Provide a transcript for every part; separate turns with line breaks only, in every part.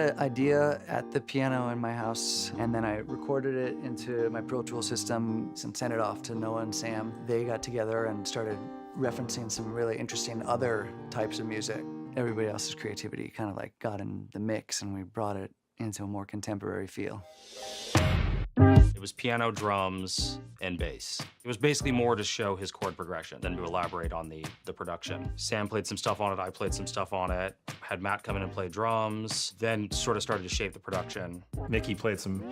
the idea at the piano in my house, and then I recorded it into my Pro Tools system and sent it off to Noah and Sam. They got together and started referencing some really interesting other types of music. Everybody else's creativity kind of like got in the mix, and we brought it into a more contemporary feel.
It was piano, drums, and bass. It was basically more to show his chord progression than to elaborate on the production. Sam played some stuff on it, I played some stuff on it, had Matt come in and play drums, then sort of started to shape the production.
Mickey played some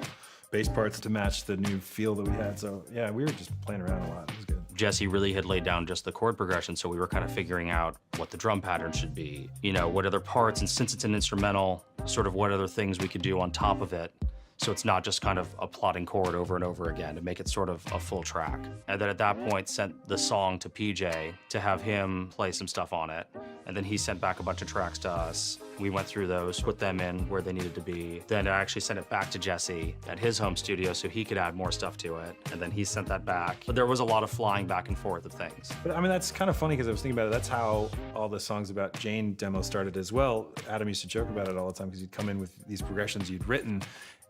bass parts to match the new feel that we had, so yeah, we were just playing around a lot. It was good.
Jesse really had laid down just the chord progression, so we were kind of figuring out what the drum pattern should be, you know, what other parts, and since it's an instrumental, sort of what other things we could do on top of it. So it's not just kind of a plodding chord over and over again, to make it sort of a full track. And then at that point sent the song to PJ to have him play some stuff on it. And then he sent back a bunch of tracks to us. We went through those, put them in where they needed to be. Then I actually sent it back to Jesse at his home studio so he could add more stuff to it. And then he sent that back. But there was a lot of flying back and forth of things.
But I mean, that's kind of funny because I was thinking about it. That's how all the songs about Jane demo started as well. Adam used to joke about it all the time because he'd come in with these progressions you'd written,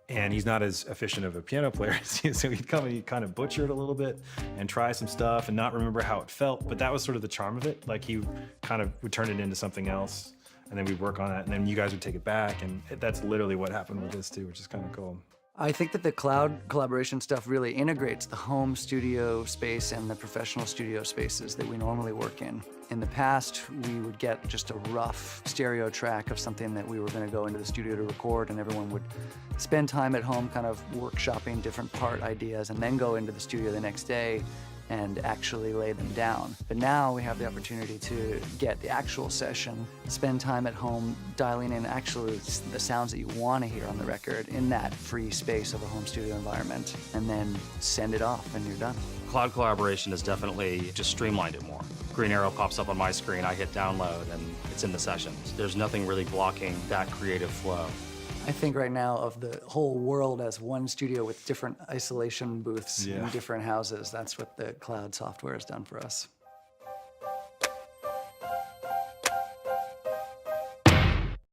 and he's not as efficient of a piano player as you, so he'd come and he'd kind of butcher it a little bit and try some stuff and not remember how it felt, but that was sort of the charm of it. Like he kind of would turn it into something else, and then we'd work on that, and then you guys would take it back, and that's literally what happened with this too, which is kind of cool.
I think that the cloud collaboration stuff really integrates the home studio space and the professional studio spaces that we normally work in. In the past, we would get just a rough stereo track of something that we were going to go into the studio to record, and everyone would spend time at home kind of workshopping different part ideas and then go into the studio the next day and actually lay them down. But now we have the opportunity to get the actual session, spend time at home dialing in actually the sounds that you want to hear on the record in that free space of a home studio environment, and then send it off and you're done.
Cloud collaboration has definitely just streamlined it more. Green arrow pops up on my screen, I hit download, and it's in the sessions. There's nothing really blocking that creative flow.
I think right now of the whole world as one studio with different isolation booths in different houses. That's what the cloud software has done for us.